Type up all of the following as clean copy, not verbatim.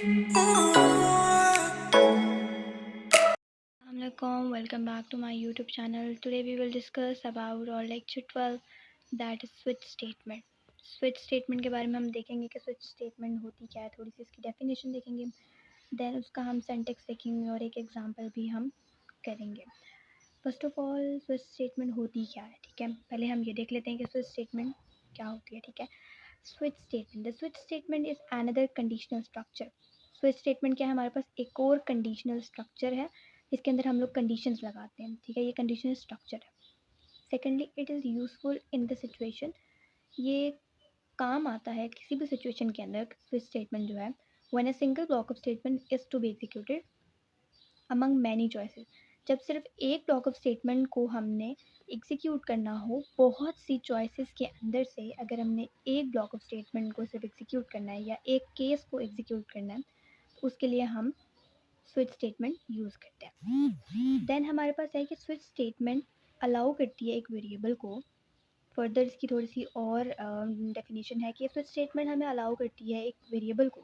Assalamualaikum, welcome back to my YouTube channel. Today we will discuss about our lecture 12, that is switch statement. Switch statement के बारे में हम देखेंगे कि switch statement होती क्या है, थोड़ी सी इसकी डेफिनेशन देखेंगे, देन उसका हम सेंटेक्स देखेंगे और एक एग्जांपल भी हम करेंगे। First of all switch statement होती क्या है, ठीक है। पहले हम ये देख लेते हैं कि स्विच स्टेटमेंट क्या होती है, ठीक है। Switch statement, the switch statement is another conditional structure. Switch statement क्या है, हमारे पास एक और कंडीशनल स्ट्रक्चर है, इसके अंदर हम लोग कंडीशंस लगाते हैं, ठीक है। ये कंडीशनल स्ट्रक्चर है। Secondly, it is useful in the situation, ये काम आता है किसी भी सिचुएशन के अंदर। स्विच स्टेटमेंट जो है, when a single block of statement is to be executed among many choices, जब सिर्फ एक ब्लॉक ऑफ स्टेटमेंट को हमने एग्जीक्यूट करना हो बहुत सी चॉइसेस के अंदर से, अगर हमने एक ब्लॉक ऑफ स्टेटमेंट को सिर्फ एग्जीक्यूट करना है या एक केस को एग्जीक्यूट करना है, तो उसके लिए हम स्विच स्टेटमेंट यूज़ करते हैं। देन हमारे पास है कि स्विच स्टेटमेंट अलाउ करती है एक वेरिएबल को, फर्दर इसकी थोड़ी सी और डेफिनेशन है कि स्विच स्टेटमेंट हमें अलाउ करती है एक वेरिएबल को,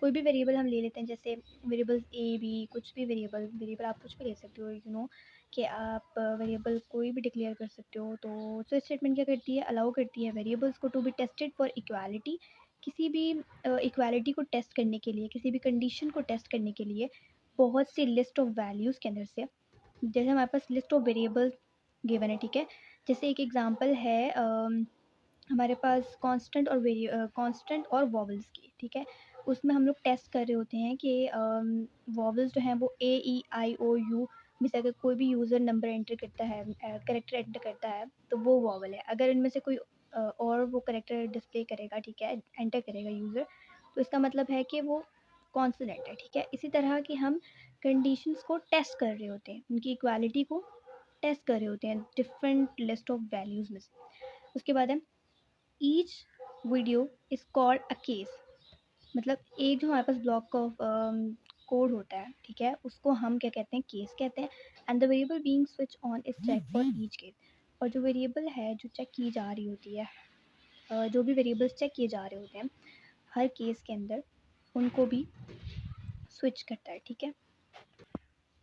कोई भी वेरिएबल हम ले लेते हैं, जैसे वेरिएबल ए बी, कुछ भी वेरिएबल वेरिएबल आप कुछ भी ले सकते हो, यू नो कि आप वेरिएबल कोई भी डिक्लेयर कर सकते हो। तो स्विच स्टेटमेंट क्या करती है, अलाउ करती है वेरिएबल्स को to be tested for equality, किसी भी इक्वालिटी को टेस्ट करने के लिए, किसी भी कंडीशन को टेस्ट करने के लिए बहुत सी लिस्ट ऑफ वैल्यूज़ के अंदर से, जैसे हमारे पास लिस्ट ऑफ वेरिएबल गिवन है, ठीक है। जैसे एक एग्जांपल है हमारे पास कांस्टेंट और वॉवल्स की, ठीक है। उसमें हम लोग टेस्ट कर रहे होते हैं कि वॉवल्स जो हैं वो ए ई आई ओ यू में से अगर कोई भी यूज़र नंबर एंटर करता है, करेक्टर एंटर करता है, तो वो वॉवल है। अगर इनमें से कोई और वो करेक्टर डिस्प्ले करेगा, ठीक है, एंटर करेगा यूज़र, तो इसका मतलब है कि वो कॉन्सोनेंट है, ठीक है। इसी तरह कि हम कंडीशंस को टेस्ट कर रहे होते हैं, उनकी इक्वालिटी को टेस्ट कर रहे होते हैं डिफरेंट लिस्ट ऑफ वैल्यूज़ में से। उसके बाद है each video is called a case, मतलब एक जो हमारे पास ब्लॉक ऑफ कोड होता है, ठीक है, उसको हम क्या कहते हैं, केस कहते हैं। And the variable being switch on is check for each case, और जो वेरिएबल है जो चेक की जा रही होती है, जो भी वेरिएबल्स चेक किए जा रहे होते हैं हर केस के अंदर, उनको भी स्विच करता है, ठीक है।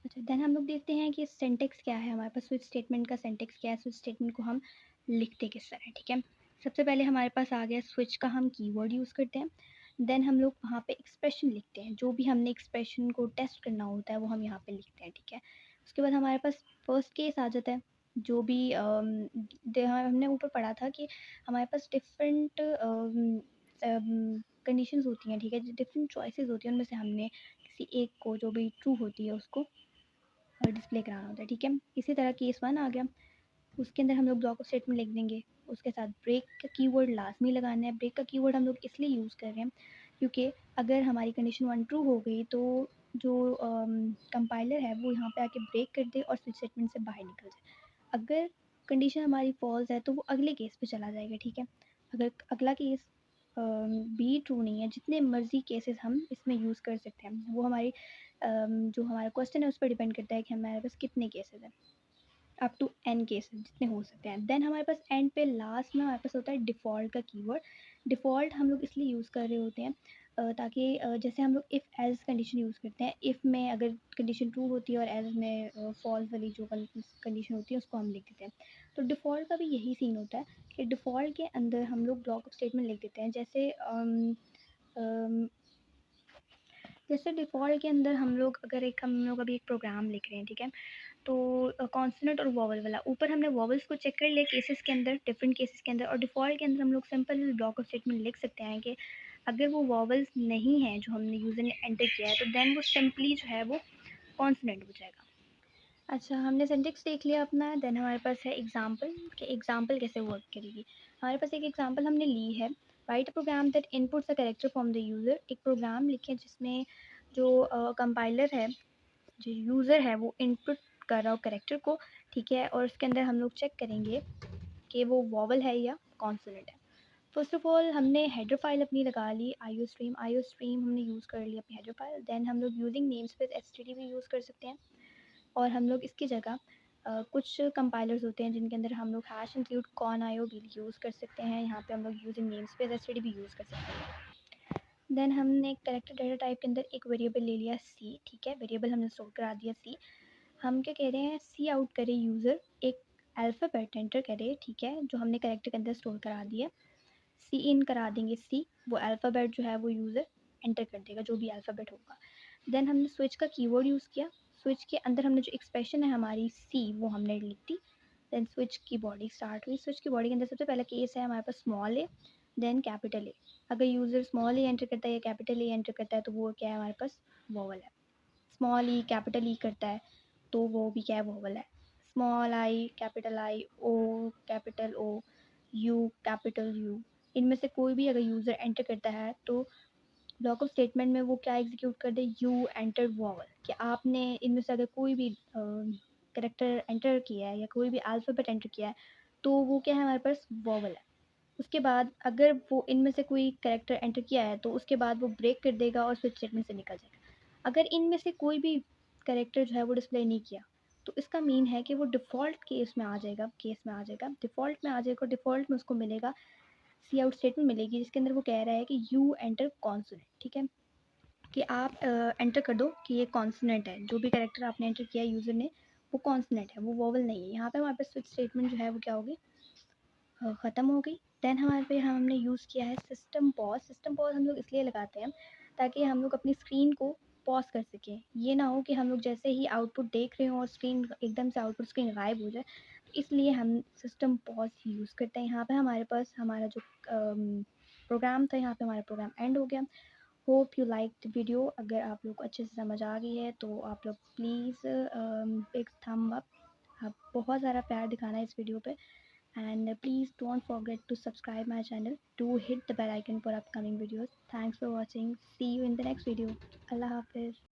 अच्छा, देन हम लोग देखते हैं कि सिंटेक्स क्या है, हमारे पास स्विच स्टेटमेंट का सिंटेक्स क्या है, स्विच स्टेटमेंट को हम लिखते किस तरह है, ठीक है। सबसे पहले हमारे पास आ गया स्विच का हम कीवर्ड यूज़ करते हैं। देन हम लोग वहाँ पे एक्सप्रेशन लिखते हैं, जो भी हमने एक्सप्रेशन को टेस्ट करना होता है वो हम यहाँ पे लिखते हैं, ठीक है। उसके बाद हमारे पास फर्स्ट केस आ जाता है, जो भी हमने ऊपर पढ़ा था कि हमारे पास डिफरेंट कंडीशंस होती हैं, ठीक है, डिफरेंट चॉइसेस होती हैं, उनमें से हमने किसी एक को, जो भी ट्रू होती है, उसको डिस्प्ले कराना होता है, ठीक है। इसी तरह केस वन आ गया, उसके अंदर हम लोग ब्लॉक ऑफ स्टेटमेंट लिख देंगे, उसके साथ ब्रेक का कीवर्ड लाजमी लगाना है। ब्रेक का कीवर्ड हम लोग इसलिए यूज़ कर रहे हैं क्योंकि अगर हमारी कंडीशन वन ट्रू हो गई तो जो कंपाइलर है वो यहाँ पे आके ब्रेक कर दे और स्विच स्टेटमेंट से बाहर निकल जाए। अगर कंडीशन हमारी फॉल्स है तो वो अगले केस पे चला जाएगा, ठीक है। अगर अगला केस भी ट्रू नहीं है, जितने मर्जी केसेस हम इसमें यूज़ कर सकते हैं, वो हमारी जो हमारा क्वेश्चन है उस पर डिपेंड करता है कि हमारे पास कितने केसेस हैं, अप टू एन केसेस जितने हो सकते हैं। देन हमारे पास एंड पे लास्ट में हमारे पास होता है डिफ़ॉल्ट का कीवर्ड। डिफ़ॉल्ट हम लोग इसलिए यूज़ कर रहे होते हैं ताकि जैसे हम लोग इफ़ एज कंडीशन यूज़ करते हैं, इफ़ में अगर कंडीशन ट्रू होती है और एज में फॉल्स वाली जो कंडीशन होती है उसको हम लिख देते हैं। तो डिफ़ॉल्ट का भी यही सीन होता है कि डिफ़ॉल्ट के अंदर हम लोग ब्लॉक ऑफ स्टेटमेंट लिख देते हैं, जैसे जैसे डिफ़ॉल्ट के अंदर हम लोग अभी एक प्रोग्राम लिख रहे हैं, ठीक है। तो कॉन्सोनेंट और वॉवल वाला, ऊपर हमने वॉवल्स को चेक कर लिया केसेस के अंदर, डिफरेंट केसेस के अंदर, और डिफ़ॉल्ट के अंदर हम लोग सिंपल ब्लॉक ऑफ स्टेटमेंट लिख सकते हैं कि अगर वो वॉवल्स नहीं है जो हमने यूज़र ने एंटर किया है, तो देन वो सिंपली जो है वो कॉन्सोनेंट हो जाएगा। अच्छा, हमने सिंटेक्स देख लिया अपना, देन हमारे पास है एग्जाम्पल, कि एग्जाम्पल कैसे वर्क करेगी। हमारे पास एक एग्जाम्पल हमने ली है, write a program that inputs a character from the user. एक प्रोग्राम लिखे जिसमें जो कंपाइलर है, जो यूज़र है, वो इनपुट कर रहा हो कैरेक्टर को, ठीक है, और उसके अंदर हम लोग चेक करेंगे कि वो वॉवल है या कॉन्सोनेंट है। फर्स्ट ऑफ ऑल हमने हेडर फाइल अपनी लगा ली, आईओ स्ट्रीम हमने यूज़ कर लिया अपनी हेडर फाइल। देन हम लोग यूजिंग नेम स्पेस एसटीडी भी यूज़ कर सकते हैं, और हम लोग इसकी जगह कुछ कंपाइलर्स होते हैं जिनके अंदर हम लोग हैश इंक्लूड कॉन आईओ भी यूज़ कर सकते हैं। यहाँ पे हम लोग यूजिंग नेम स्पेस एसटीडी भी यूज़ कर सकते हैं। देन हमने एक कैरेक्टर डाटा टाइप के अंदर एक वेरिएबल ले लिया सी, ठीक है, वेरिएबल हमने स्टोर करा दिया सी। हम क्या कह रहे हैं, सी आउट करे यूज़र एक अल्फ़ाबेट एंटर करे, ठीक है, जो हमने कैरेक्टर के अंदर स्टोर करा दिया। सी इन करा देंगे सी, वो अल्फ़ाबेट जो है वो यूज़र एंटर कर देगा, जो भी अल्फ़ाबेट होगा। देन हमने स्विच का कीवर्ड यूज़ किया, स्विच के अंदर हमने जो एक्सप्रेशन है हमारी सी वो हमने लिख दी। देन स्विच की बॉडी स्टार्ट हुई, स्विच की बॉडी के अंदर सबसे पहला केस है हमारे पास small A then capital A. अगर यूज़र स्मॉल ए एंटर करता है या कैपिटल ए एंटर करता है तो वो क्या है हमारे पास वोवल है। स्मॉल ई कैपिटल ई करता है तो वो भी क्या है वोवल है। Small I O capital O U capital U, इनमें से कोई भी अगर यूज़र एंटर करता है तो ब्लॉक ऑफ स्टेटमेंट में वो क्या एग्जीक्यूट कर दे, यू एंटर वॉवल, कि आपने इनमें से अगर कोई भी करेक्टर एंटर किया है या कोई भी अल्फ़ाबेट एंटर किया है तो वो क्या है हमारे पास वॉवल है। उसके बाद अगर वो इनमें से कोई करेक्टर एंटर किया है तो उसके बाद वो ब्रेक कर देगा और स्विच स्टेटमेंट से निकल जाएगा। अगर इनमें से कोई भी करेक्टर जो है वो डिस्प्ले नहीं किया तो इसका मीन है कि वो डिफ़ॉल्ट केस में आ जाएगा, डिफ़ॉल्ट में आ जाएगा, डिफ़ॉल्ट में उसको मिलेगा सी आउट स्टेटमेंट मिलेगी जिसके अंदर वो कह रहा है कि यू एंटर कॉन्सोनेंट, ठीक है, कि आप एंटर कर दो कि ये कॉन्सोनेंट है, जो भी कैरेक्टर आपने एंटर किया यूज़र ने वो कॉन्सोनेंट है, वो वोवल नहीं है। यहाँ पे हमारे पास स्विच स्टेटमेंट जो है वो क्या होगी, ख़त्म हो गई। देन हमारे पे हमने यूज़ किया है सिस्टम पॉज। सिस्टम पॉज हम लोग इसलिए लगाते हैं ताकि हम लोग अपनी स्क्रीन को पॉज कर सकें। ये ना हो कि हम लोग जैसे ही आउटपुट देख रहे हों और स्क्रीन एकदम से आउटपुट स्क्रीन गायब हो जाए, तो इसलिए हम सिस्टम पॉज यूज़ करते हैं। यहाँ पे हमारे पास हमारा जो प्रोग्राम था, यहाँ पे हमारा प्रोग्राम एंड हो गया। Hope you like the video. अगर आप लोग को अच्छे से समझ आ गई है तो आप लोग प्लीज़ बिग थम अप, आप बहुत सारा प्यार दिखाना है इस वीडियो पे। And please don't forget to subscribe my channel, to hit the bell icon for upcoming videos. Thanks for watching. See you in the next video. Allah Hafiz.